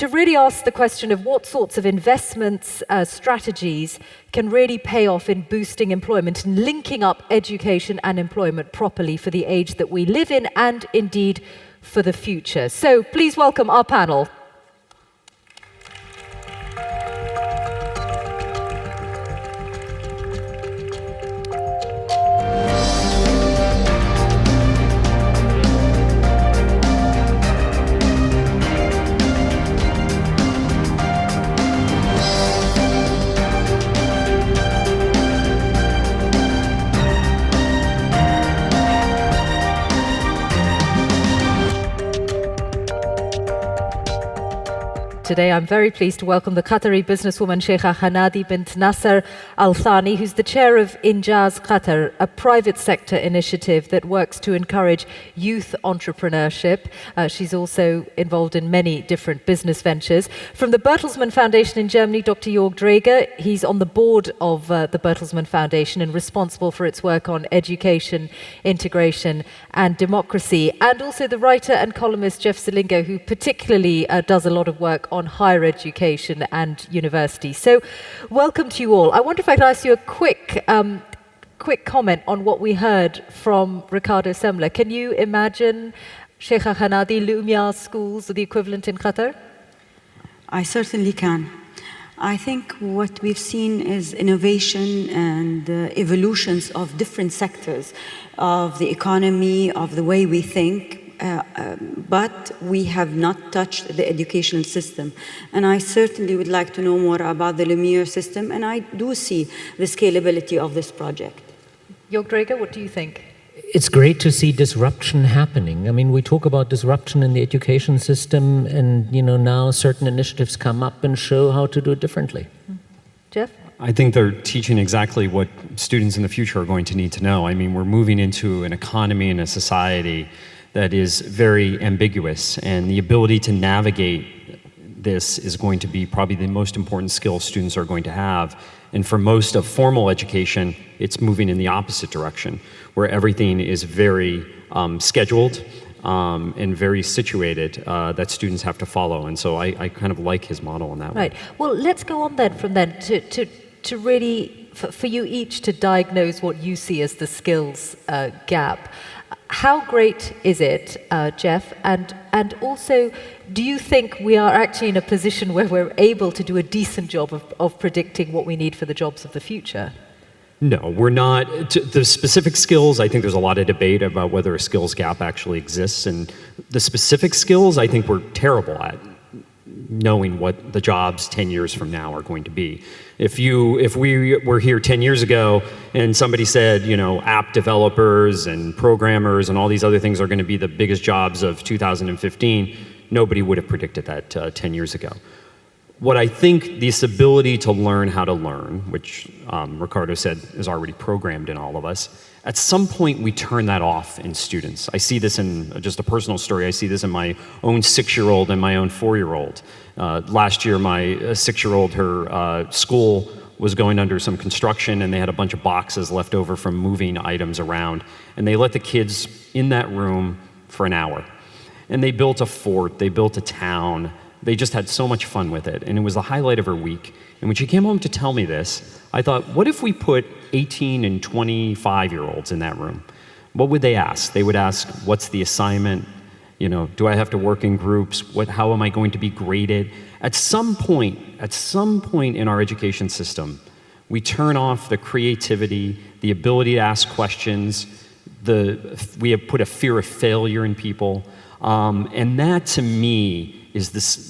to really ask the question of what sorts of investments, strategies can really pay off in boosting employment and linking up education and employment properly for the age that we live in and indeed for the future. So please welcome our panel. Today, I'm very pleased to welcome the Qatari businesswoman Sheikha Hanadi bint Nasser Al Thani, who's the chair of Injaz Qatar, a private sector initiative that works to encourage youth entrepreneurship. She's also involved in many different business ventures. From the Bertelsmann Foundation in Germany, Dr. Jörg Dräger, he's on the board of the Bertelsmann Foundation and responsible for its work on education, integration and democracy. And also the writer and columnist Selingo, who particularly does a lot of work on higher education and university. So welcome to you all. I wonder if I could ask you a quick comment on what we heard from Ricardo Semler. Can you imagine, Sheikha Hanadi, Lumia schools or the equivalent in Qatar? I certainly can. I think what we've seen is innovation and evolutions of different sectors of the economy, of the way we think, but we have not touched the educational system. And I certainly would like to know more about the Lumiere system, and I do see the scalability of this project. Jörg Dräger, what do you think? It's great to see disruption happening. I mean, we talk about disruption in the education system, and now certain initiatives come up and show how to do it differently. Jeff? I think they're teaching exactly what students in the future are going to need to know. I mean, we're moving into an economy and a society that is very ambiguous, and the ability to navigate this is going to be probably the most important skill students are going to have. And for most of formal education, it's moving in the opposite direction, where everything is very scheduled and very situated that students have to follow. And so I kind of like his model in that way. Right. Well, let's go on then from then to really, for you each to diagnose what you see as the skills gap. How great is it, Jeff? And also, do you think we are actually in a position where we're able to do a decent job of predicting what we need for the jobs of the future? No, we're not. The specific skills, I think there's a lot of debate about whether a skills gap actually exists. And the specific skills, I think we're terrible at knowing what the jobs 10 years from now are going to be. If we were here 10 years ago and somebody said, app developers and programmers and all these other things are going to be the biggest jobs of 2015, nobody would have predicted that 10 years ago. What I think this ability to learn how to learn, which Ricardo said is already programmed in all of us, at some point we turn that off in students. I see this in just a personal story. I see this in my own 6-year-old and my own 4-year-old. Last year, my 6-year-old, her school was going under some construction, and they had a bunch of boxes left over from moving items around. And they let the kids in that room for an hour. And they built a fort, they built a town. They just had so much fun with it, and it was the highlight of her week. And when she came home to tell me this, I thought, what if we put 18 and 25-year-olds in that room? What would they ask? They would ask, what's the assignment? Do I have to work in groups? How am I going to be graded? At some point in our education system, we turn off the creativity, the ability to ask questions, we have put a fear of failure in people, and that to me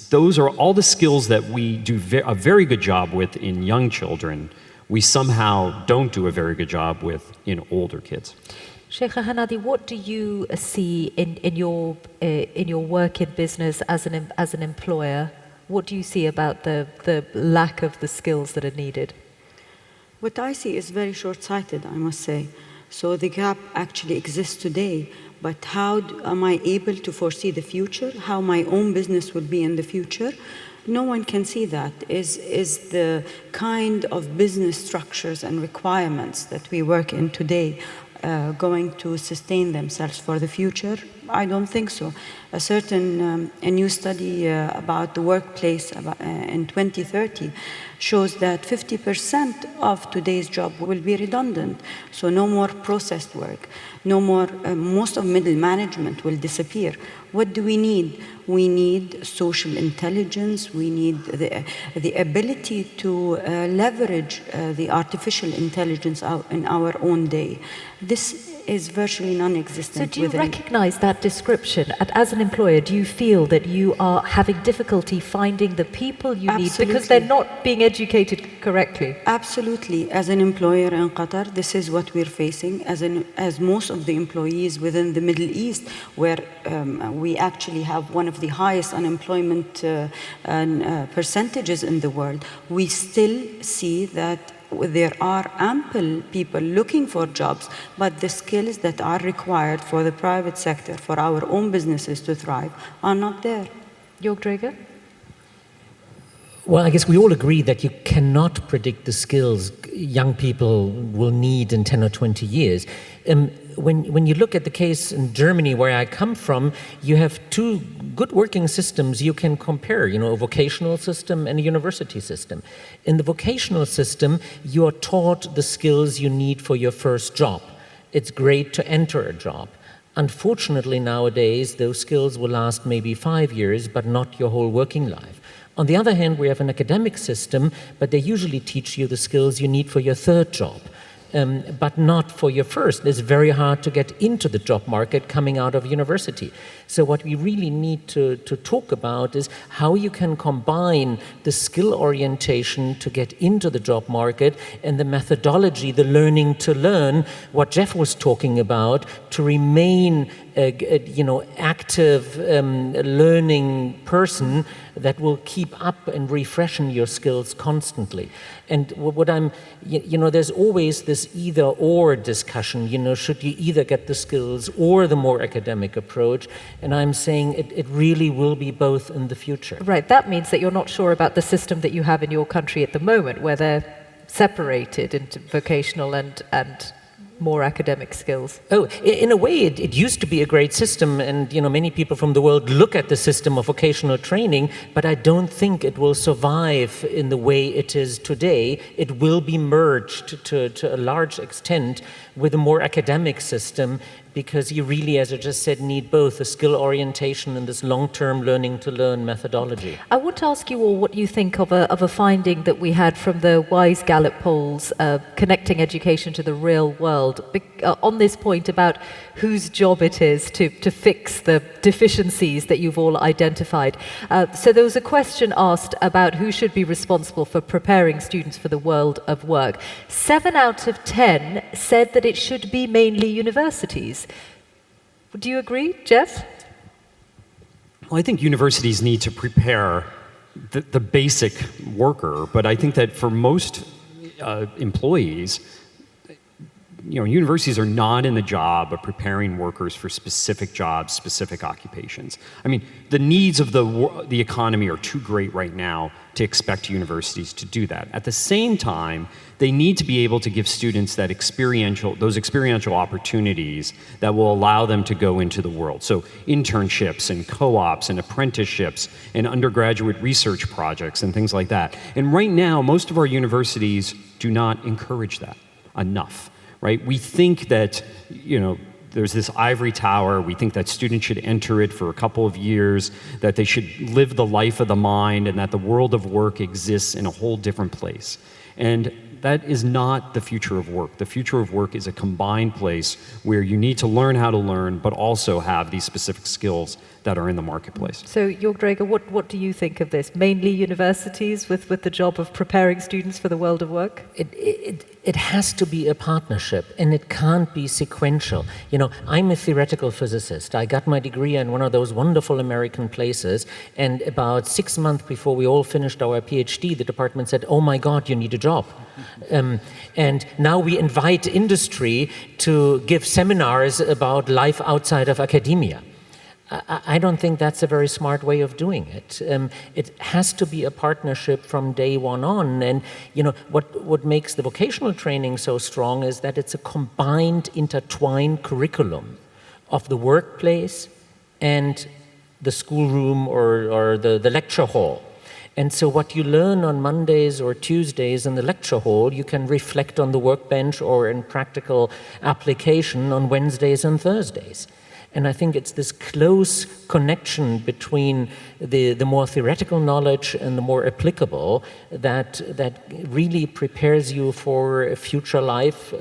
those are all the skills that we do a very good job with in young children. We somehow don't do a very good job with in older kids. Sheikha Hanadi, what do you see in your work in business as an employer? What do you see about the lack of the skills that are needed? What I see is very short-sighted, I must say. So the gap actually exists today, but how am I able to foresee the future? How my own business will be in the future? No one can see that. Is the kind of business structures and requirements that we work in today going to sustain themselves for the future? I don't think so. A new study about the workplace in 2030 shows that 50% of today's job will be redundant. So no more processed work, no more, most of middle management will disappear. What do we need? We need social intelligence. We need the ability to leverage the artificial intelligence in our own day. This is virtually non-existent. So do you recognize that description? And as an employer, do you feel that you are having difficulty finding the people you need because they're not being educated correctly? Absolutely. As an employer in Qatar, this is what we're facing, as most of the employees within the Middle East, where we actually have one of the highest unemployment percentages in the world. We still see that there are ample people looking for jobs, but the skills that are required for the private sector, for our own businesses to thrive, are not there. Jörg Dräger? Well, I guess we all agree that you cannot predict the skills young people will need in 10 or 20 years. When you look at the case in Germany, where I come from, you have two good working systems you can compare, a vocational system and a university system. In the vocational system, you are taught the skills you need for your first job. It's great to enter a job. Unfortunately, nowadays, those skills will last maybe 5 years, but not your whole working life. On the other hand, we have an academic system, but they usually teach you the skills you need for your third job. But not for your first. It's very hard to get into the job market coming out of university. So what we really need to talk about is how you can combine the skill orientation to get into the job market and the methodology, the learning to learn, what Jeff was talking about, to remain active learning person that will keep up and refreshing your skills constantly. And what there's always this either or discussion, should you either get the skills or the more academic approach? And I'm saying it really will be both in the future. Right, that means that you're not sure about the system that you have in your country at the moment, where they're separated into vocational and more academic skills. Oh, in a way, it used to be a great system, and many people from the world look at the system of vocational training, but I don't think it will survive in the way it is today. It will be merged to a large extent with a more academic system, because you really, as I just said, need both a skill orientation and this long-term learning to learn methodology. I want to ask you all what you think of a finding that we had from the WISE Gallup polls, connecting education to the real world, on this point about whose job it is to fix the deficiencies that you've all identified. So there was a question asked about who should be responsible for preparing students for the world of work. 7 out of 10 said that it should be mainly universities. Do you agree, Jeff? Well, I think universities need to prepare the basic worker, but I think that for most employees, universities are not in the job of preparing workers for specific jobs, specific occupations. I mean, the needs of the economy are too great right now to expect universities to do that. At the same time, they need to be able to give students those experiential opportunities that will allow them to go into the world. So internships and co-ops and apprenticeships and undergraduate research projects and things like that. And right now, most of our universities do not encourage that enough. Right? We think that, there's this ivory tower. We think that students should enter it for a couple of years, that they should live the life of the mind, and that the world of work exists in a whole different place. And that is not the future of work. The future of work is a combined place where you need to learn how to learn, but also have these specific skills that are in the marketplace. So, Jörg Dräger, what do you think of this? Mainly universities with the job of preparing students for the world of work? It has to be a partnership, and it can't be sequential. I'm a theoretical physicist. I got my degree in one of those wonderful American places, and about 6 months before we all finished our PhD, the department said, "Oh my God, you need a job." And now we invite industry to give seminars about life outside of academia. I don't think that's a very smart way of doing it. It has to be a partnership from day one on. And what makes the vocational training so strong is that it's a combined, intertwined curriculum of the workplace and the schoolroom or the lecture hall. And so what you learn on Mondays or Tuesdays in the lecture hall, you can reflect on the workbench or in practical application on Wednesdays and Thursdays. And I think it's this close connection between the more theoretical knowledge and the more applicable that really prepares you for a future life,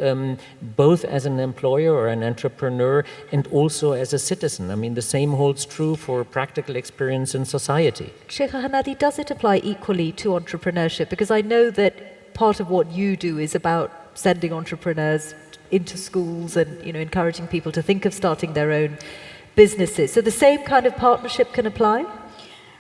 both as an employer or an entrepreneur and also as a citizen. I mean, the same holds true for practical experience in society. Sheikha Hanadi, does it apply equally to entrepreneurship? Because I know that part of what you do is about sending entrepreneurs into schools and encouraging people to think of starting their own businesses. So the same kind of partnership can apply?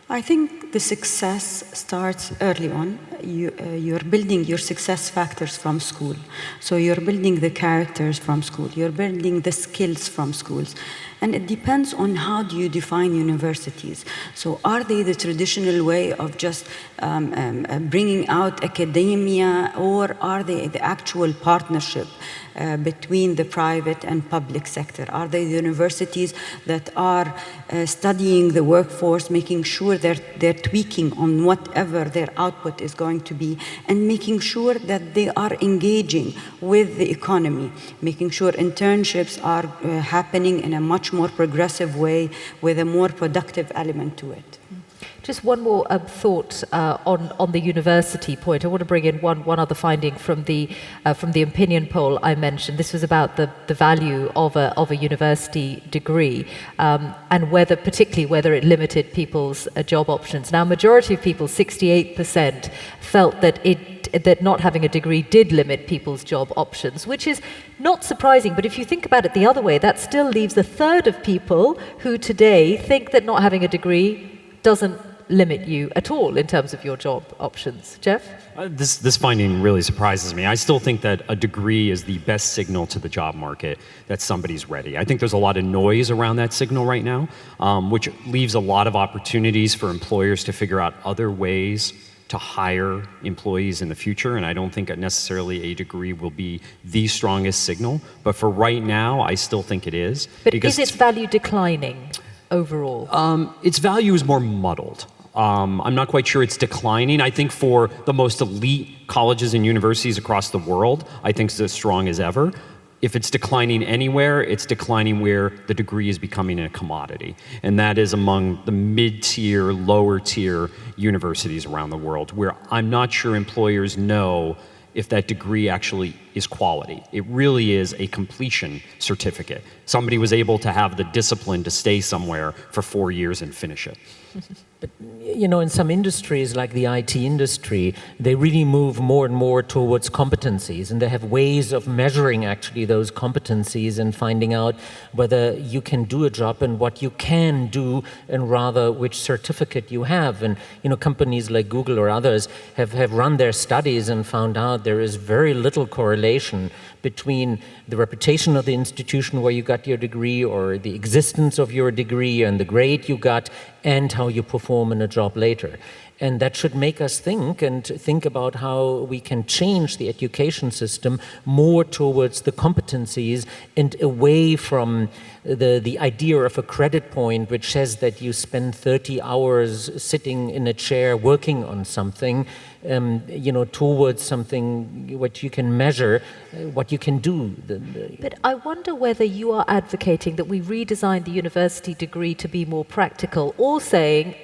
I think the success starts early on. You're building your success factors from school. So you're building the characters from school. You're building the skills from schools. And it depends on how do you define universities. So are they the traditional way of just bringing out academia, or are they the actual partnership between the private and public sector? Are they the universities that are studying the workforce, making sure they're tweaking on whatever their output is going to be, and making sure that they are engaging with the economy, making sure internships are happening in a much more progressive way with a more productive element to it. Just one more thought on the university point. I want to bring in one other finding from the opinion poll I mentioned. This was about the value of a university degree and particularly whether it limited people's job options. Now, majority of people, 68%, felt that not having a degree did limit people's job options, which is not surprising. But if you think about it the other way, that still leaves a third of people who today think that not having a degree doesn't limit you at all in terms of your job options. Jeff? This finding really surprises me. I still think that a degree is the best signal to the job market that somebody's ready. I think there's a lot of noise around that signal right now, which leaves a lot of opportunities for employers to figure out other ways to hire employees in the future, and I don't think that necessarily a degree will be the strongest signal. But for right now, I still think it is. But is its value declining overall? Its value is more muddled. I'm not quite sure it's declining. I think for the most elite colleges and universities across the world, I think it's as strong as ever. If it's declining anywhere, it's declining where the degree is becoming a commodity. And that is among the mid-tier, lower-tier universities around the world, where I'm not sure employers know if that degree actually is quality. It really is a completion certificate. Somebody was able to have the discipline to stay somewhere for 4 years and finish it. But, in some industries like the IT industry, they really move more and more towards competencies, and they have ways of measuring actually those competencies and finding out whether you can do a job and what you can do, and rather which certificate you have. And, companies like Google or others have run their studies and found out there is very little correlation between the reputation of the institution where you got your degree, or the existence of your degree and the grade you got, and how you perform in a job later. And that should make us think about how we can change the education system more towards the competencies and away from the idea of a credit point, which says that you spend 30 hours sitting in a chair working on something, towards something what you can measure, what you can do. But I wonder whether you are advocating that we redesign the university degree to be more practical, or saying,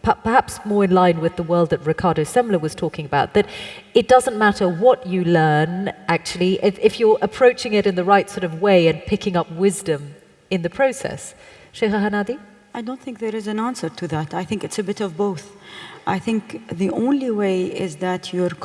perhaps more in line with the world that Ricardo Semler was talking about, that it doesn't matter what you learn, actually, if you're approaching it in the right sort of way and picking up wisdom in the process. Sheikha Hanadi? I don't think there is an answer to that. I think it's a bit of both. I think the only way is that you're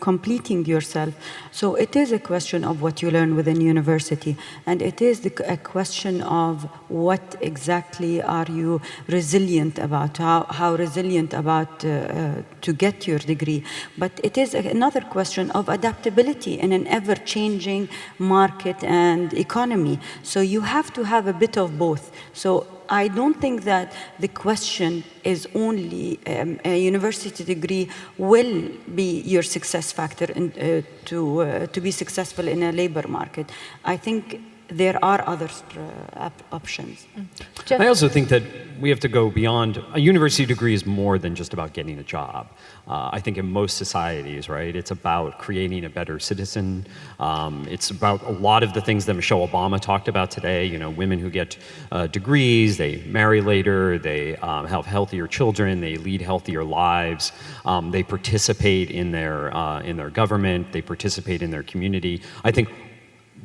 completing yourself. So it is a question of what you learn within university, and it is a question of what exactly are you resilient about, how resilient about to get your degree. But it is another question of adaptability in an ever-changing market and economy. So you have to have a bit of both. So I don't think that the question is only a university degree will be your success factor to be successful in a labor market. I think there are other options. Jeff? I also think that we have to go beyond. A university degree is more than just about getting a job. I think in most societies, right, it's about creating a better citizen. It's about a lot of the things that Michelle Obama talked about today. You know, women who get degrees, they marry later, they have healthier children, they lead healthier lives, they participate in their government, they participate in their community. I think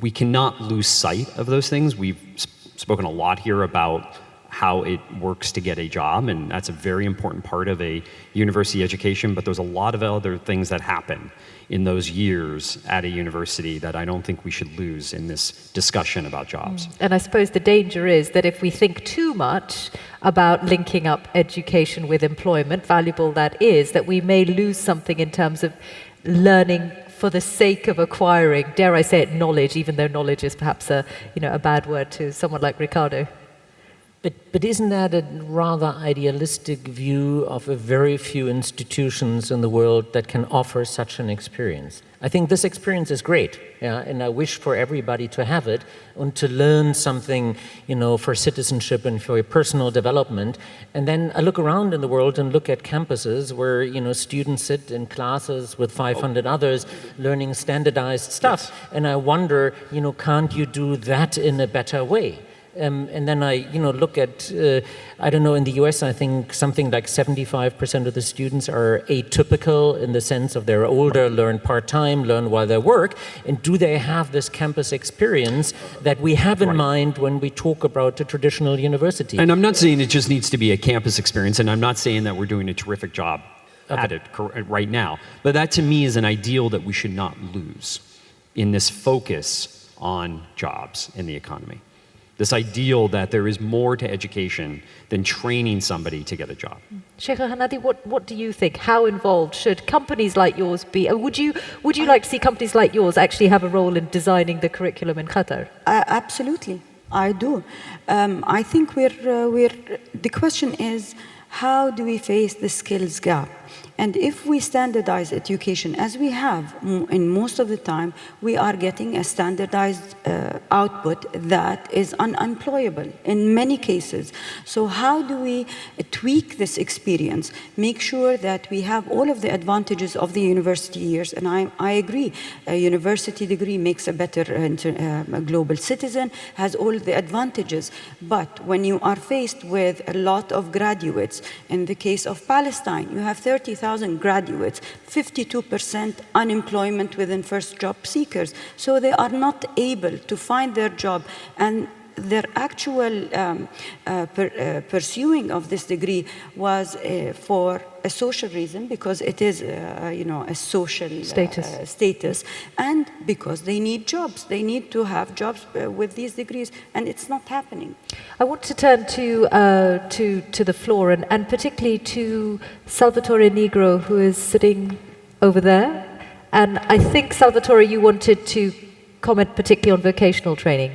we cannot lose sight of those things. We've spoken a lot here about how it works to get a job, and that's a very important part of a university education, but there's a lot of other things that happen in those years at a university that I don't think we should lose in this discussion about jobs. And I suppose the danger is that if we think too much about linking up education with employment, valuable that is, that we may lose something in terms of learning for the sake of acquiring, dare I say it, knowledge, even though knowledge is perhaps a bad word to someone like Ricardo. But isn't that a rather idealistic view of a very few institutions in the world that can offer such an experience? I think this experience is great, yeah, and I wish for everybody to have it and to learn something, for citizenship and for your personal development. And then I look around in the world and look at campuses where, students sit in classes with 500 others learning standardized stuff. Yes. And I wonder, can't you do that in a better way? And then I, look at, I don't know, in the US, I think something like 75% of the students are atypical in the sense of they're older, learn part-time, learn while they work. And do they have this campus experience that we have in mind when we talk about the traditional university? And I'm not saying it just needs to be a campus experience, and I'm not saying that we're doing a terrific job at it right now. But that, to me, is an ideal that we should not lose in this focus on jobs in the economy. This ideal that there is more to education than training somebody to get a job. Sheikha Hanadi, what do you think? How involved should companies like yours be? Would you like to see companies like yours actually have a role in designing the curriculum in Qatar? Absolutely, I do. I think the question is, how do we face the skills gap? And if we standardize education, as we have in most of the time, we are getting a standardized output that is unemployable in many cases. So how do we tweak this experience, make sure that we have all of the advantages of the university years? And I agree, a university degree makes a better global citizen, has all the advantages. But when you are faced with a lot of graduates, in the case of Palestine, you have 30,000 graduates, 52% unemployment within first job seekers. So they are not able to find their job, and their actual pursuing of this degree was for a social reason, because it is a social status, and because they need jobs. They need to have jobs with these degrees, and it's not happening. I want to turn to the floor, and particularly to Salvatore Negro, who is sitting over there. And I think, Salvatore, you wanted to comment particularly on vocational training.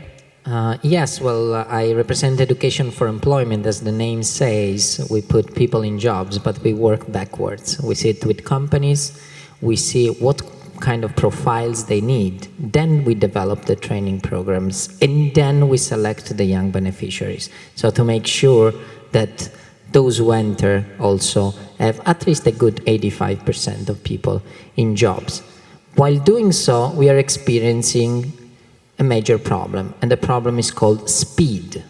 Yes, well, I represent Education for Employment. As the name says, we put people in jobs, but we work backwards. We sit with companies, we see what kind of profiles they need. Then we develop the training programs, and then we select the young beneficiaries. So to make sure that those who enter also have at least a good 85% of people in jobs. While doing so, we are experiencing a major problem, and the problem is called speed.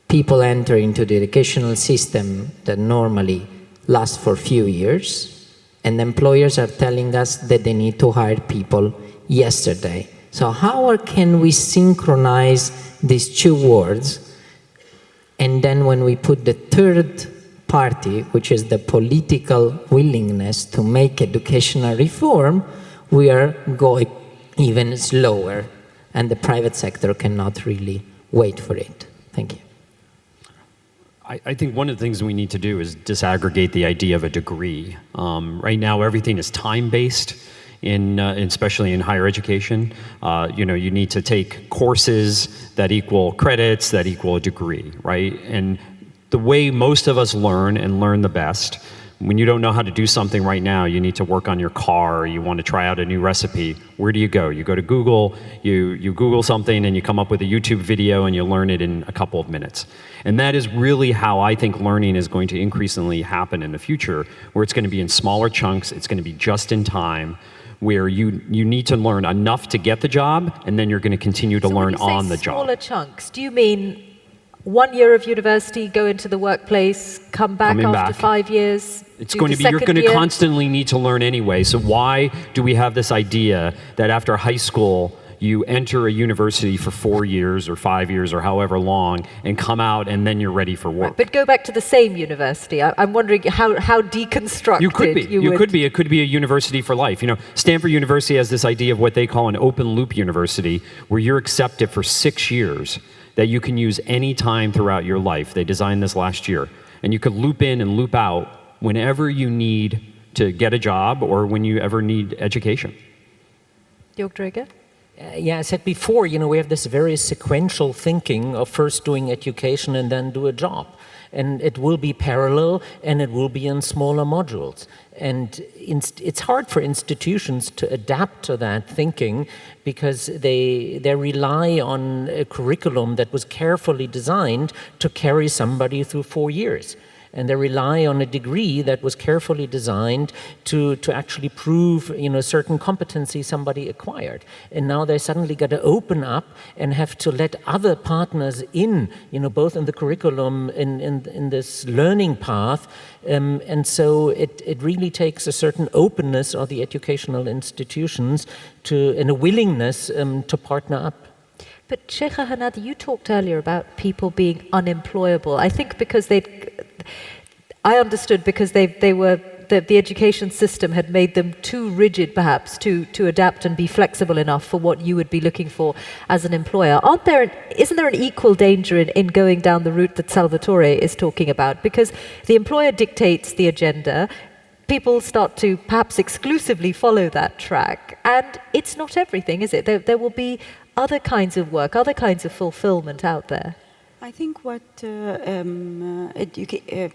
People enter into the educational system that normally lasts for a few years, and employers are telling us that they need to hire people yesterday. So how can we synchronize these two words? And then when we put the third party, which is the political willingness to make educational reform, we are going even slower, and the private sector cannot really wait for it. Thank you. I think one of the things we need to do is disaggregate the idea of a degree. Right now, everything is time-based. especially in higher education. You need to take courses that equal credits, that equal a degree, right? And the way most of us learn and learn the best, when you don't know how to do something right now, you need to work on your car, you want to try out a new recipe, where do you go? You go to Google, you Google something and you come up with a YouTube video and you learn it in a couple of minutes. And that is really how I think learning is going to increasingly happen in the future, where it's going to be in smaller chunks, it's going to be just in time, where you need to learn enough to get the job, and then you're going to continue to learn on the job. Smaller chunks, do you mean 1 year of university, go into the workplace, come back after 5 years? It's going to be, you're going to constantly need to learn anyway. So why do we have this idea that after high school, you enter a university for 4 years or 5 years or however long and come out and then you're ready for work? Right, but go back to the same university. I'm wondering how deconstructed you could be. It could be a university for life. Stanford University has this idea of what they call an open loop university, where you're accepted for 6 years that you can use any time throughout your life. They designed this last year. And you could loop in and loop out whenever you need to get a job or when you ever need education. Jörg, Dräger? Yeah, I said before, we have this very sequential thinking of first doing education and then do a job. And it will be parallel and it will be in smaller modules. And it's hard for institutions to adapt to that thinking because they rely on a curriculum that was carefully designed to carry somebody through 4 years. And they rely on a degree that was carefully designed to actually prove, certain competency somebody acquired. And now they suddenly got to open up and have to let other partners in, both in the curriculum, in this learning path. And so it really takes a certain openness of the educational institutions and a willingness to partner up. But Sheikha Hanadi, you talked earlier about people being unemployable. I think because I understood because the education system had made them too rigid, perhaps, to adapt and be flexible enough for what you would be looking for as an employer. Isn't there an equal danger in going down the route that Salvatore is talking about? Because the employer dictates the agenda, people start to perhaps exclusively follow that track, and it's not everything, is it? There will be other kinds of work, other kinds of fulfillment out there. I think what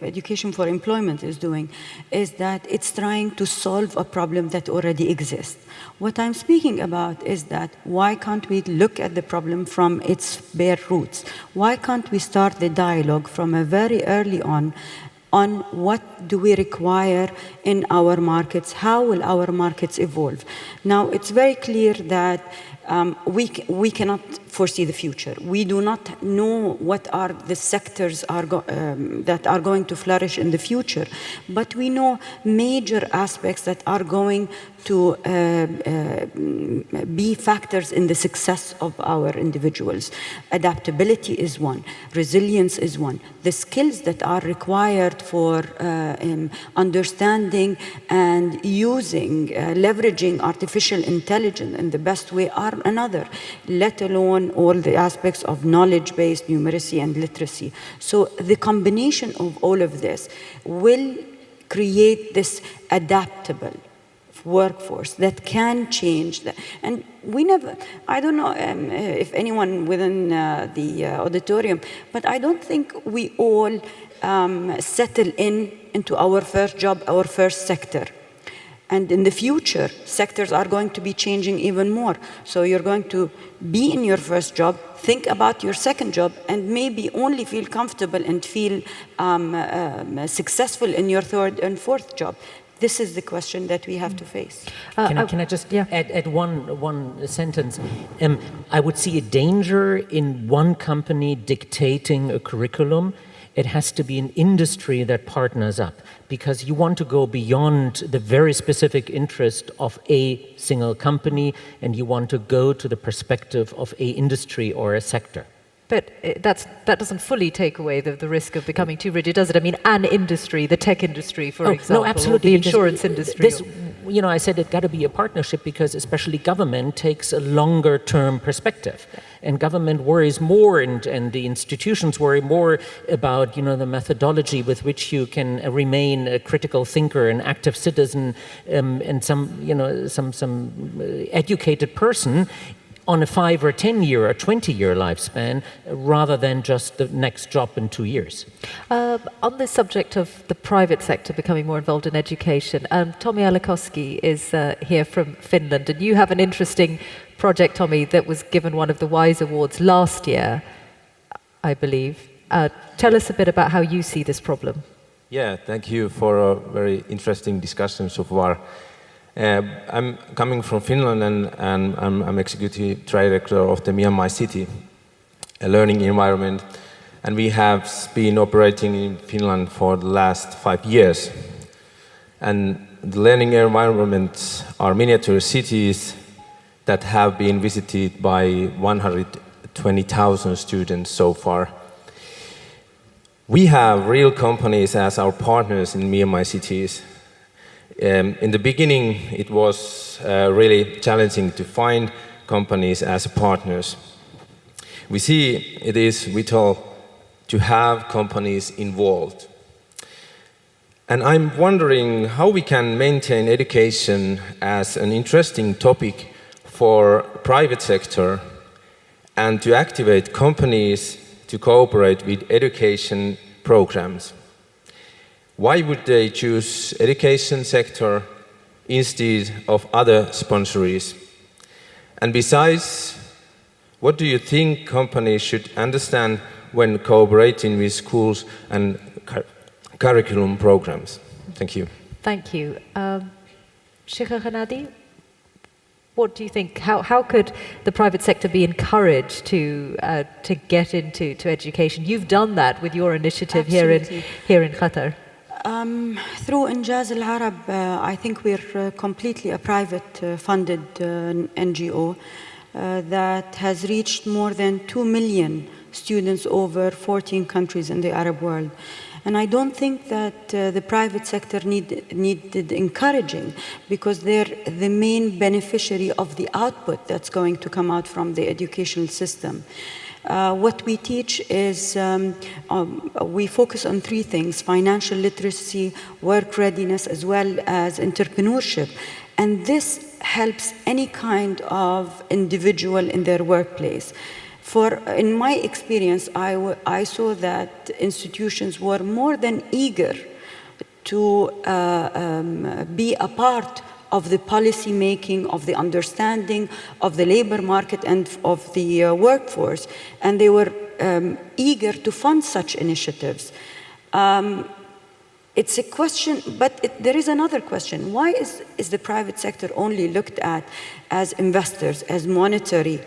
Education for Employment is doing is that it's trying to solve a problem that already exists. What I'm speaking about is that why can't we look at the problem from its bare roots? Why can't we start the dialogue from a very early on what do we require in our markets? How will our markets evolve? Now, it's very clear that we cannot foresee the future. We do not know what are the sectors that are going to flourish in the future, but we know major aspects that are going to be factors in the success of our individuals. Adaptability is one. Resilience is one. The skills that are required for understanding and using, leveraging artificial intelligence in the best way are another, let alone all the aspects of knowledge-based numeracy and literacy. So the combination of all of this will create this adaptable workforce that can change that. And I don't know if anyone within the auditorium, but I don't think we all settle into our first job, our first sector. And in the future, sectors are going to be changing even more. So you're going to be in your first job, think about your second job, and maybe only feel comfortable and feel successful in your third and fourth job. This is the question that we have to face. Can I just add one sentence? I would see a danger in one company dictating a curriculum. It has to be an industry that partners up, because you want to go beyond the very specific interest of a single company, and you want to go to the perspective of a industry or a sector. But that doesn't fully take away the risk of becoming too rigid, does it? I mean, an industry, the tech industry, for example, no, absolutely. Or the insurance industry. I said it got to be a partnership because especially government takes a longer term perspective. And government worries more, and the institutions worry more about, the methodology with which you can remain a critical thinker, an active citizen, and some educated person on a 5 or 10 year or 20-year lifespan, rather than just the next job in 2 years. On the subject of the private sector becoming more involved in education, Tommy Alakoski is here from Finland, and you have an interesting project, Tommy, that was given one of the WISE Awards last year, I believe. Tell us a bit about how you see this problem. Yeah, thank you for a very interesting discussion so far. I'm coming from Finland, and I'm executive director of the Myanmar City, a learning environment, and we have been operating in Finland for the last 5 years. And the learning environments are miniature cities that have been visited by 120,000 students so far. We have real companies as our partners in Myanmar cities. In the beginning, it was really challenging to find companies as partners. We see it is vital to have companies involved. And I'm wondering how we can maintain education as an interesting topic for private sector and to activate companies to cooperate with education programs. Why would they choose education sector instead of other sponsories? And besides, what do you think companies should understand when cooperating with schools and curriculum programs? Thank you. Thank you. Sheikha Hanadi, what do you think? How could the private sector be encouraged to get into education? You've done that with your initiative here in Qatar. Through Injaz Al Arab, I think we're completely a private funded NGO that has reached more than 2 million students over 14 countries in the Arab world. And I don't think that the private sector needed encouraging, because they're the main beneficiary of the output that's going to come out from the educational system. What we teach is, we focus on 3 things: financial literacy, work readiness, as well as entrepreneurship. And this helps any kind of individual in their workplace. In my experience, I saw that institutions were more than eager to be a part of the policy making, of the understanding of the labor market and of the workforce, and they were eager to fund such initiatives. It's a question, but there is another question. Why is the private sector only looked at as investors, as monetary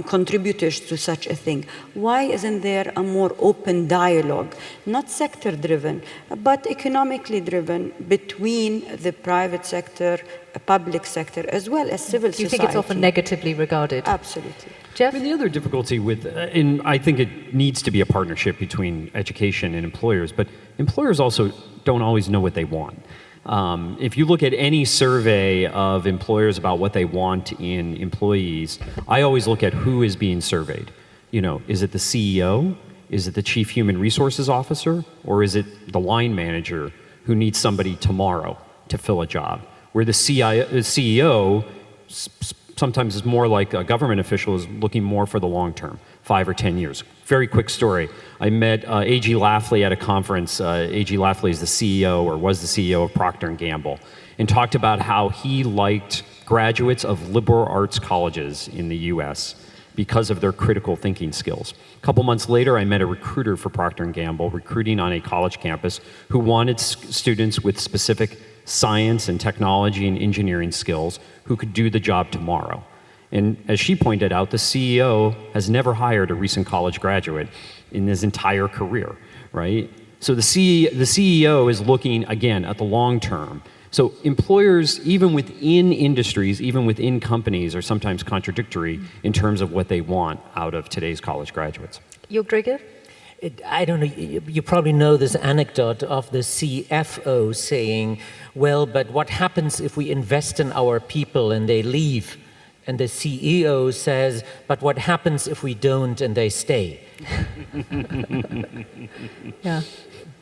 contributors to such a thing? Why isn't there a more open dialogue, not sector-driven, but economically driven, between the private sector, public sector, as well as civil society? Do you think it's often negatively regarded? Absolutely. Jeff? I mean, the other difficulty with, and I think it needs to be a partnership between education and employers, but employers also don't always know what they want. If you look at any survey of employers about what they want in employees, I always look at who is being surveyed. Is it the CEO? Is it the chief human resources officer? Or is it the line manager who needs somebody tomorrow to fill a job? Where the CEO sometimes is more like a government official, is looking more for the long term, 5 or 10 years. Very quick story. I met A.G. Lafley at a conference. A.G. Lafley is the CEO, or was the CEO of Procter & Gamble, and talked about how he liked graduates of liberal arts colleges in the US because of their critical thinking skills. A couple months later, I met a recruiter for Procter & Gamble, recruiting on a college campus, who wanted students with specific science and technology and engineering skills who could do the job tomorrow. And as she pointed out, the CEO has never hired a recent college graduate in his entire career, right? So the CEO is looking, again, at the long term. So employers, even within industries, even within companies, are sometimes contradictory in terms of what they want out of today's college graduates. Jörg Dräger? I don't know, you probably know this anecdote of the CFO saying, well, but what happens if we invest in our people and they leave? And the CEO says, but what happens if we don't and they stay? Yeah.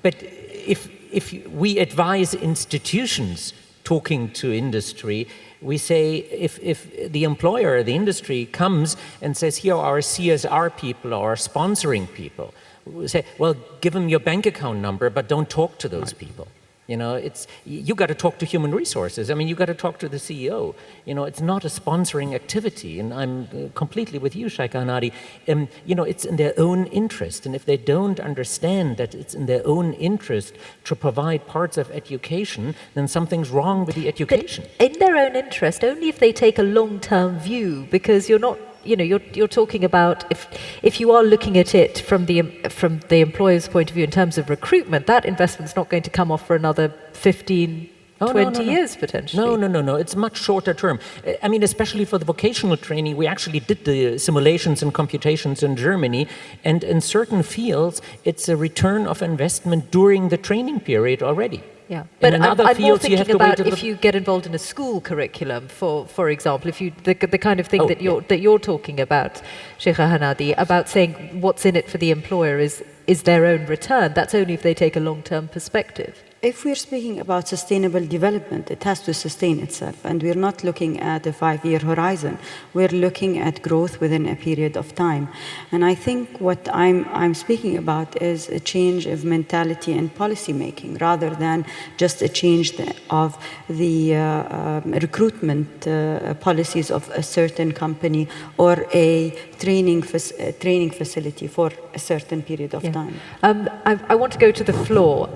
But if we advise institutions talking to industry, we say if the employer, the industry comes and says, here are our CSR people or our sponsoring people, we say, well, give them your bank account number, but don't talk to those people. You know, you got to talk to human resources. I mean, you got to talk to the CEO. You know, it's not a sponsoring activity. And I'm completely with you, Sheikha Hanadi. You know, it's in their own interest. And if they don't understand that it's in their own interest to provide parts of education, then something's wrong with the education. But in their own interest, only if they take a long-term view, because you're not, you know, you're talking about if you are looking at it from the employer's point of view in terms of recruitment, that investment's not going to come off for another 15, 20 years potentially. No. It's much shorter term. I mean, especially for the vocational training, we actually did the simulations and computations in Germany, and in certain fields, it's a return of investment during the training period already. Yeah, but I'm more thinking about if you get involved in a school curriculum, for example, if you the kind of thing that you're talking about, Sheikha Hanadi, about saying what's in it for the employer is their own return. That's only if they take a long-term perspective. If we're speaking about sustainable development, it has to sustain itself. And we're not looking at a 5-year horizon. We're looking at growth within a period of time. And I think what I'm speaking about is a change of mentality and policy making, rather than just a change of the recruitment policies of a certain company or a training facility for a certain period of time. I want to go to the floor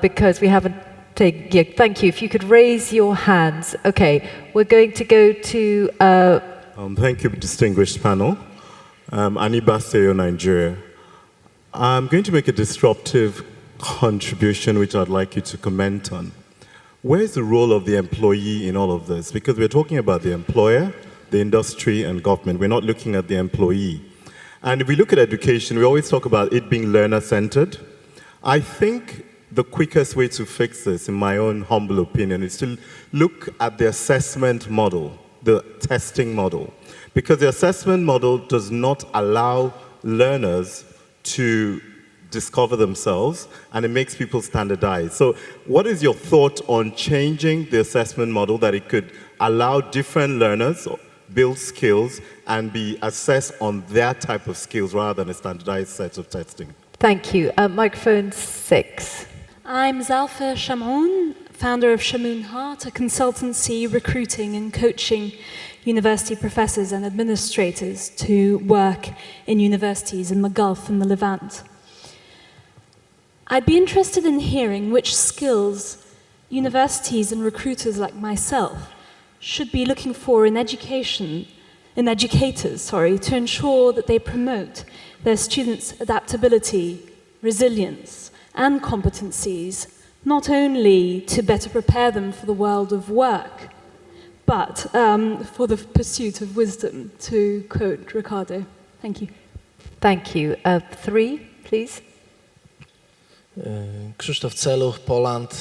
because we haven't taken. Yeah, thank you. If you could raise your hands. Okay, we're going to go to. Thank you, distinguished panel. Anibaseyo, Nigeria. I'm going to make a disruptive contribution, which I'd like you to comment on. Where is the role of the employee in all of this? Because we're talking about the employer, the industry, and government. We're not looking at the employee. And if we look at education, we always talk about it being learner-centered. I think the quickest way to fix this, in my own humble opinion, is to look at the assessment model, the testing model. Because the assessment model does not allow learners to discover themselves, and it makes people standardize. So what is your thought on changing the assessment model that it could allow different learners build skills and be assessed on their type of skills rather than a standardized set of testing? Thank you. Microphone 6. I'm Zalfa Shamoun, founder of Shamoun Heart, a consultancy recruiting and coaching university professors and administrators to work in universities in the Gulf and the Levant. I'd be interested in hearing which skills universities and recruiters like myself should be looking for in educators, to ensure that they promote their students' adaptability, resilience, and competencies, not only to better prepare them for the world of work, but for the pursuit of wisdom, to quote Ricardo. Thank you. Thank you. 3, please. Krzysztof Celuch, Poland,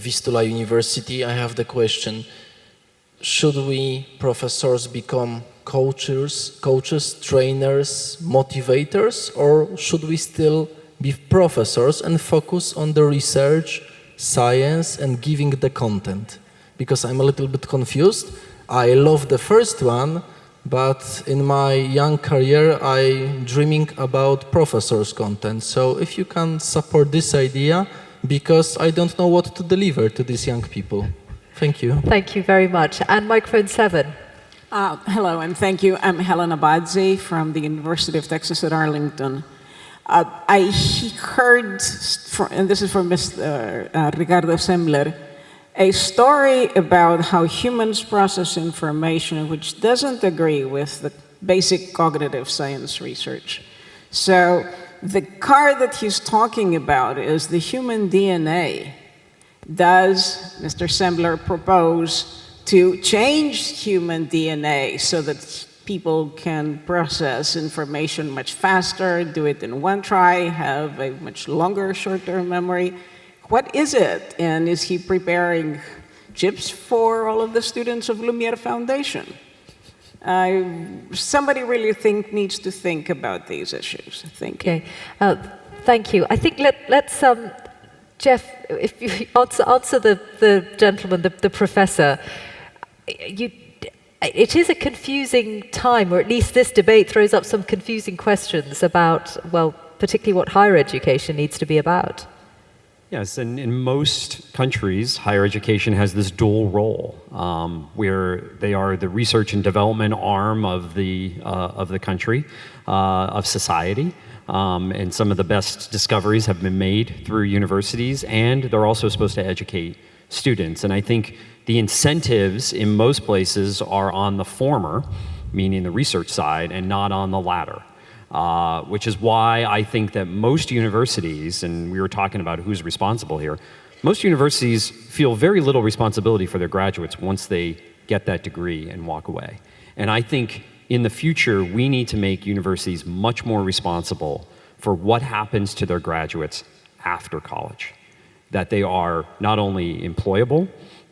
Vistula University. I have the question. Should we, professors, become coaches, trainers, motivators, or should we still be professors and focus on the research, science, and giving the content? Because I'm a little bit confused. I love the first one, but in my young career, I'm dreaming about professors' content. So if you can support this idea, because I don't know what to deliver to these young people. Thank you. Thank you very much. And microphone 7. Hello, and thank you. I'm Helen Abadze from the University of Texas at Arlington. I heard, and this is from Mr. Ricardo Semler, a story about how humans process information which doesn't agree with the basic cognitive science research. So the car that he's talking about is the human DNA. Does Mr. Semler propose to change human DNA so that people can process information much faster, do it in one try, have a much longer short-term memory. What is it? And is he preparing chips for all of the students of Lumiere Foundation? Somebody really needs to think about these issues. Thank you. Okay, thank you. I think let's Jeff, if you answer the gentleman, the professor. It is a confusing time, or at least this debate throws up some confusing questions about, well, particularly what higher education needs to be about. Yes, and in most countries, higher education has this dual role, where they are the research and development arm of the country, of society, and some of the best discoveries have been made through universities, and they're also supposed to educate students. And I think the incentives in most places are on the former, meaning the research side, and not on the latter. Which is why I think that most universities, and we were talking about who's responsible here, most universities feel very little responsibility for their graduates once they get that degree and walk away. And I think in the future, we need to make universities much more responsible for what happens to their graduates after college. That they are not only employable,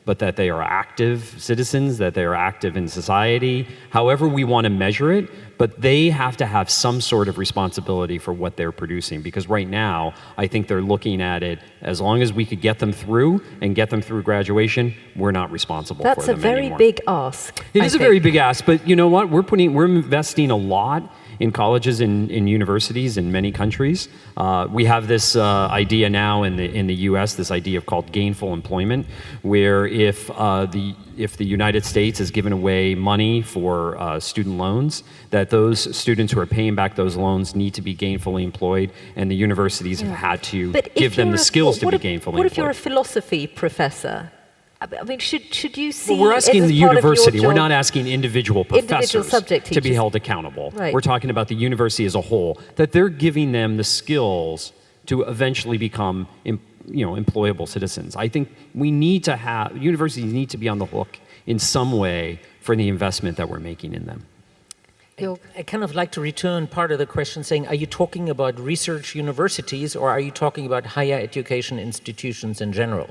but that they are active citizens, that they are active in society, however we want to measure it, but they have to have some sort of responsibility for what they're producing, because right now, I think they're looking at it, as long as we could get them through and get them through graduation, we're not responsible for them anymore. That's a very big ask. It is a very big ask, but you know what? We're investing a lot in colleges and in universities in many countries. We have this idea now in the U.S., this idea called gainful employment, where if the United States has given away money for student loans, that those students who are paying back those loans need to be gainfully employed, and the universities have had to give them the skills to be gainfully employed. What if you're a philosophy professor? I mean, should you see? Well, we're asking the university. We're not asking individual professors subject to be held accountable. Right. We're talking about the university as a whole, that they're giving them the skills to eventually become, employable citizens. I think universities need to be on the hook in some way for the investment that we're making in them. I kind of like to return part of the question saying, are you talking about research universities or are you talking about higher education institutions in general?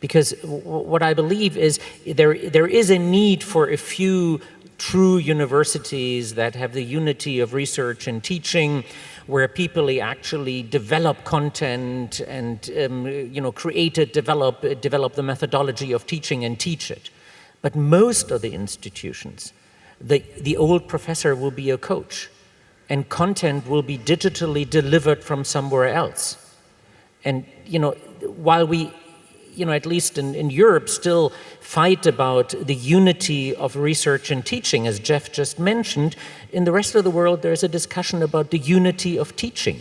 Because what I believe is there is a need for a few true universities that have the unity of research and teaching, where people actually develop content and create it, develop the methodology of teaching and teach it. But most of the institutions, the old professor will be a coach, and content will be digitally delivered from somewhere else. And while we at least in Europe, still fight about the unity of research and teaching, as Jeff just mentioned, in the rest of the world, there's a discussion about the unity of teaching.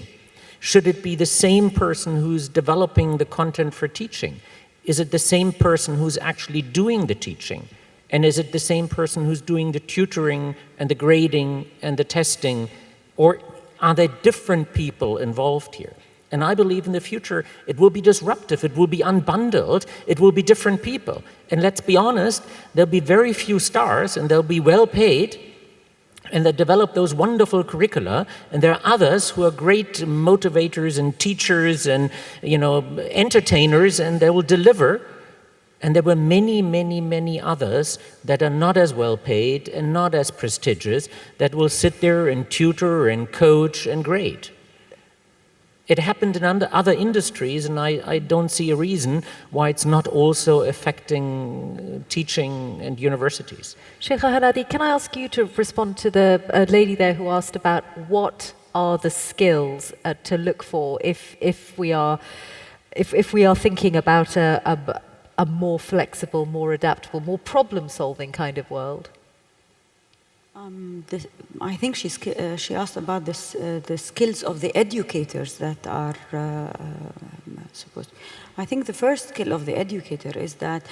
Should it be the same person who's developing the content for teaching? Is it the same person who's actually doing the teaching? And is it the same person who's doing the tutoring and the grading and the testing? Or are there different people involved here? And I believe in the future, it will be disruptive, it will be unbundled, it will be different people. And let's be honest, there'll be very few stars and they'll be well paid and they develop those wonderful curricula, and there are others who are great motivators and teachers and entertainers, and they will deliver. And there were many, many, many others that are not as well paid and not as prestigious that will sit there and tutor and coach and grade. It happened in other industries, and I don't see a reason why it's not also affecting teaching and universities. Sheikha Hanadi, can I ask you to respond to the lady there who asked about what are the skills to look for if we are thinking about a more flexible, more adaptable, more problem-solving kind of world? I think she asked about the skills of the educators that are supposed. I think the first skill of the educator is that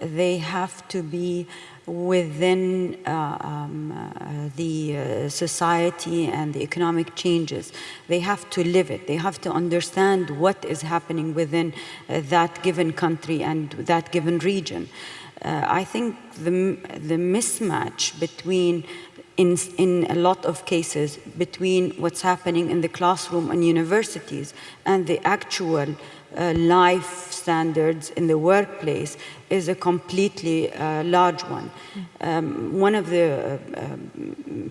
they have to be within the society and the economic changes. They have to live it. They have to understand what is happening within that given country and that given region. I think the mismatch between in a lot of cases between what's happening in the classroom and universities and the actual life standards in the workplace is a completely large one. One of the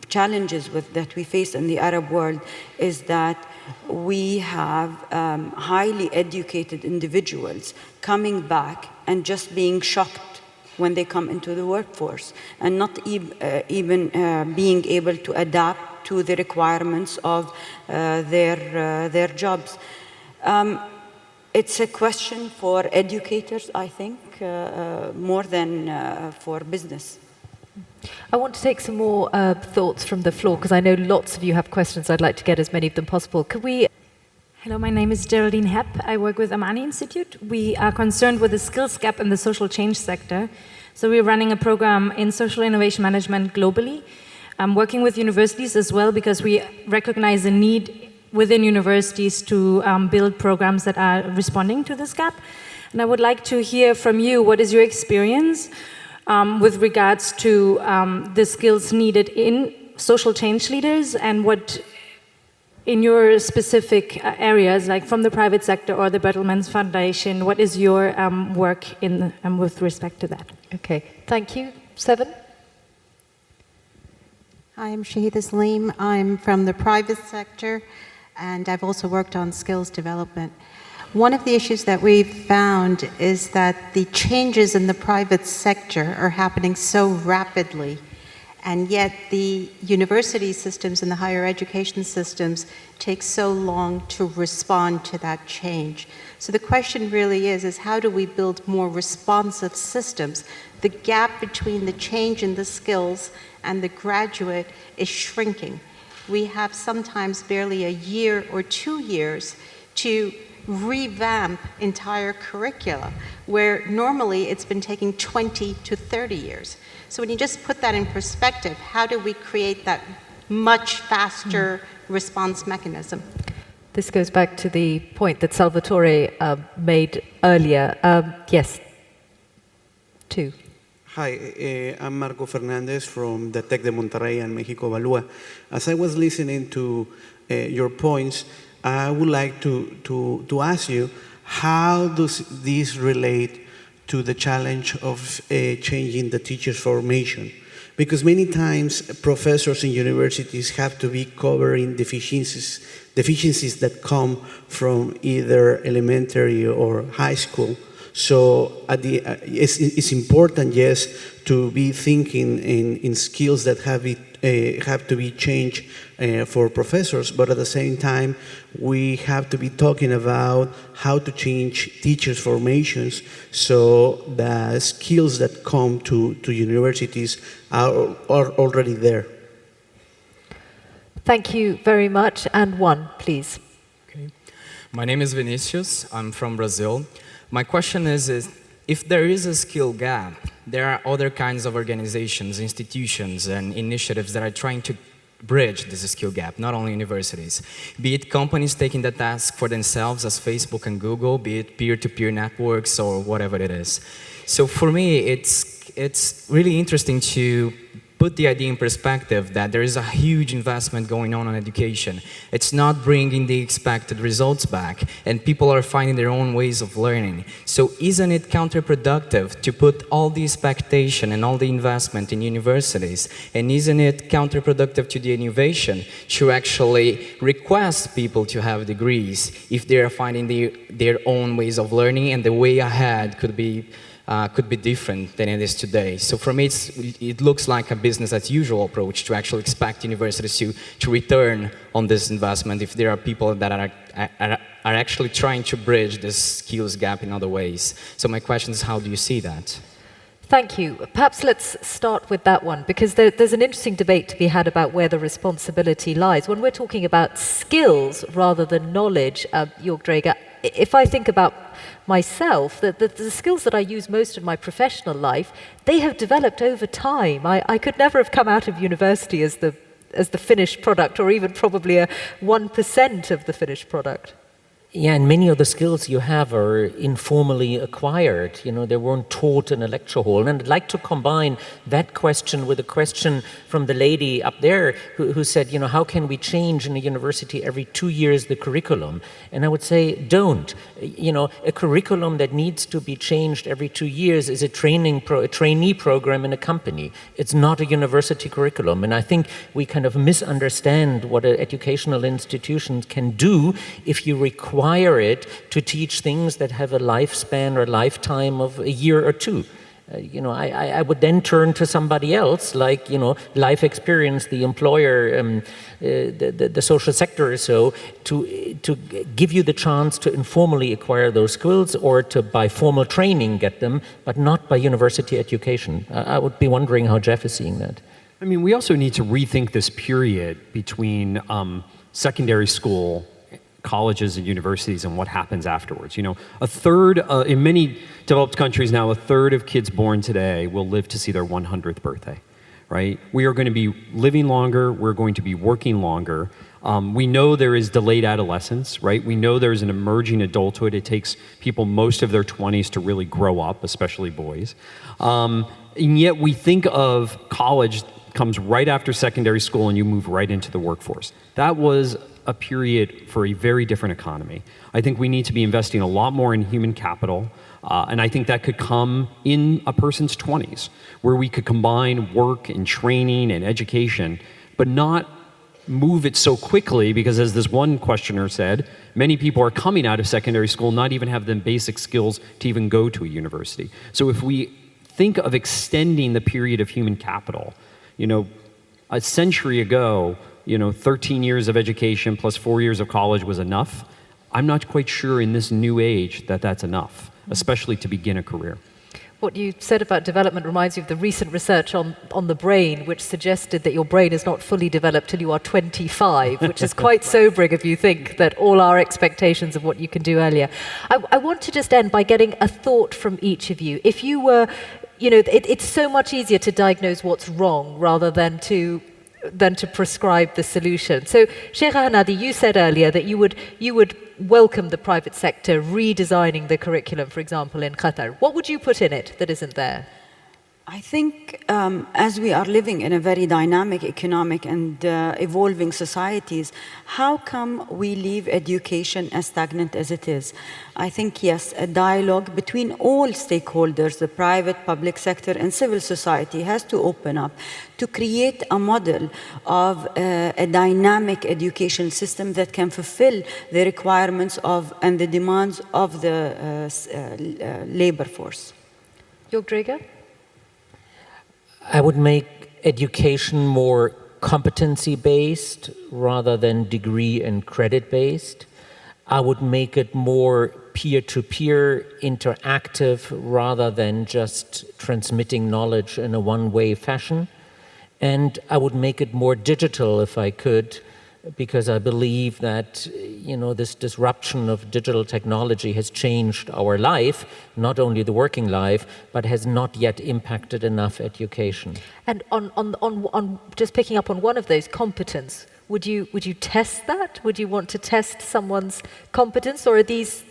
challenges that we face in the Arab world is that we have highly educated individuals coming back and just being shocked when they come into the workforce and not even being able to adapt to the requirements of their jobs. It's a question for educators, I think, more than for business. I want to take some more thoughts from the floor, because I know lots of you have questions. I'd like to get as many of them possible. Could we... Hello, my name is Geraldine Hepp. I work with Amani Institute. We are concerned with the skills gap in the social change sector. So we're running a program in social innovation management globally. I'm working with universities as well, because we recognize the need within universities to build programs that are responding to this gap. And I would like to hear from you, what is your experience with regards to the skills needed in social change leaders, and what, in your specific areas, like from the private sector or the Bertelsmann Foundation, what is your work in with respect to that? Okay, thank you. 7? Hi, I'm Sheikha Salim. I'm from the private sector, and I've also worked on skills development. One of the issues that we've found is that the changes in the private sector are happening so rapidly, and yet the university systems and the higher education systems take so long to respond to that change. So the question really is how do we build more responsive systems? The gap between the change in the skills and the graduate is shrinking. We have sometimes barely a year or 2 years to revamp entire curricula, where normally it's been taking 20 to 30 years. So when you just put that in perspective, how do we create that much faster response mechanism? This goes back to the point that Salvatore made earlier. Yes. 2. Hi, I'm Marco Fernandez from the Tec de Monterrey and Mexico Valua. As I was listening to your points, I would like to ask you, how does this relate to the challenge of changing the teacher's formation? Because many times professors in universities have to be covering deficiencies that come from either elementary or high school. So it's important, yes, to be thinking in skills that have to be changed for professors, but at the same time, we have to be talking about how to change teachers' formations so the skills that come to universities are already there. Thank you very much. And 1, please. Okay. My name is Vinicius. I'm from Brazil. My question is if there is a skill gap, there are other kinds of organizations, institutions, and initiatives that are trying to bridge this skill gap, not only universities. Be it companies taking the task for themselves as Facebook and Google, be it peer-to-peer networks or whatever it is. So for me, it's really interesting to put the idea in perspective that there is a huge investment going on education. It's not bringing the expected results back, and people are finding their own ways of learning. So isn't it counterproductive to put all the expectation and all the investment in universities? And isn't it counterproductive to the innovation to actually request people to have degrees if they are finding their own ways of learning, and the way ahead could be different than it is today. So for me, it looks like a business as usual approach to actually expect universities to return on this investment if there are people that are actually trying to bridge this skills gap in other ways. So my question is, how do you see that? Thank you. Perhaps let's start with that one, because there's an interesting debate to be had about where the responsibility lies. When we're talking about skills rather than knowledge, Jörg Dräger, if I think about myself, the skills that I use most in my professional life, they have developed over time. I could never have come out of university as the finished product, or even probably a 1% of the finished product. Yeah, and many of the skills you have are informally acquired. They weren't taught in a lecture hall. And I'd like to combine that question with a question from the lady up there who said, how can we change in a university every 2 years the curriculum? And I would say, don't. A curriculum that needs to be changed every 2 years is a trainee program in a company. It's not a university curriculum. And I think we kind of misunderstand what educational institutions can do if you require it to teach things that have a lifespan or lifetime of a year or two. I would then turn to somebody else, like, life experience, the employer, the social sector or so, to give you the chance to informally acquire those skills or to, by formal training, get them, but not by university education. I would be wondering how Jeff is seeing that. I mean, we also need to rethink this period between secondary school, colleges and universities, and what happens afterwards. A third, in many developed countries now, a third of kids born today will live to see their 100th birthday, right? We are going to be living longer, we're going to be working longer. We know there is delayed adolescence, right? We know there's an emerging adulthood. It takes people most of their 20s to really grow up, especially boys. And yet we think of college comes right after secondary school and you move right into the workforce. That was a period for a very different economy. I think we need to be investing a lot more in human capital, and I think that could come in a person's 20s, where we could combine work and training and education, but not move it so quickly, because as this one questioner said, many people are coming out of secondary school, not even have the basic skills to even go to a university. So if we think of extending the period of human capital, a century ago, 13 years of education plus 4 years of college was enough. I'm not quite sure in this new age that that's enough, especially to begin a career. What you said about development reminds me of the recent research on the brain, which suggested that your brain is not fully developed till you are 25, which is quite sobering if you think that all our expectations of what you can do earlier. I want to just end by getting a thought from each of you. If you were, it's so much easier to diagnose what's wrong rather than to prescribe the solution. So, Sheikha Hanadi, you said earlier that you would welcome the private sector redesigning the curriculum, for example, in Qatar. What would you put in it that isn't there? I think as we are living in a very dynamic economic and evolving societies, how come we leave education as stagnant as it is? I think, yes, a dialogue between all stakeholders, the private, public sector, and civil society has to open up to create a model of a dynamic education system that can fulfill the requirements of and the demands of the labor force. Jörg Dräger? I would make education more competency-based rather than degree and credit-based. I would make it more peer-to-peer interactive rather than just transmitting knowledge in a one-way fashion. And I would make it more digital if I could, because I believe that, this disruption of digital technology has changed our life, not only the working life, but has not yet impacted enough education. And on just picking up on one of those, competence, would you test that? Would you want to test someone's competence, or are these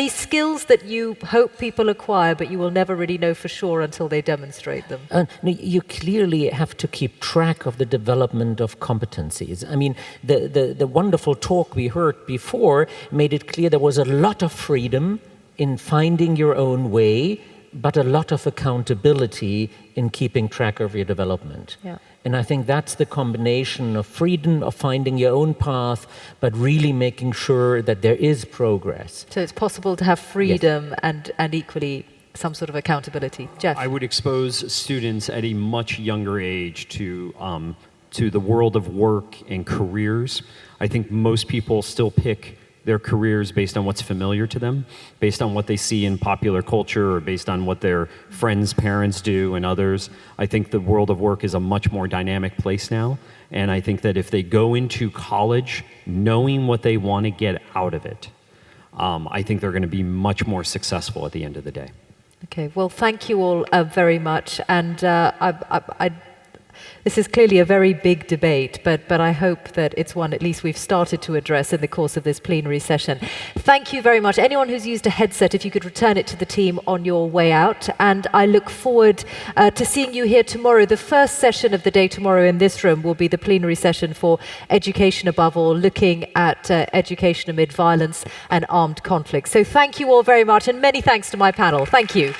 skills that you hope people acquire, but you will never really know for sure until they demonstrate them? No, you clearly have to keep track of the development of competencies. I mean, the wonderful talk we heard before made it clear there was a lot of freedom in finding your own way, but a lot of accountability in keeping track of your development. Yeah. And I think that's the combination of freedom, of finding your own path, but really making sure that there is progress. So it's possible to have freedom, yes, and equally some sort of accountability. Jeff? I would expose students at a much younger age to the world of work and careers. I think most people still pick their careers based on what's familiar to them, based on what they see in popular culture, or based on what their friends' parents do and others. I think the world of work is a much more dynamic place now, and I think that if they go into college knowing what they want to get out of it, I think they're going to be much more successful at the end of the day. Okay, well, thank you all very much, and This is clearly a very big debate, but I hope that it's one at least we've started to address in the course of this plenary session. Thank you very much. Anyone who's used a headset, if you could return it to the team on your way out. And I look forward to seeing you here tomorrow. The first session of the day tomorrow in this room will be the plenary session for Education Above All, looking at education amid violence and armed conflict. So thank you all very much, and many thanks to my panel. Thank you.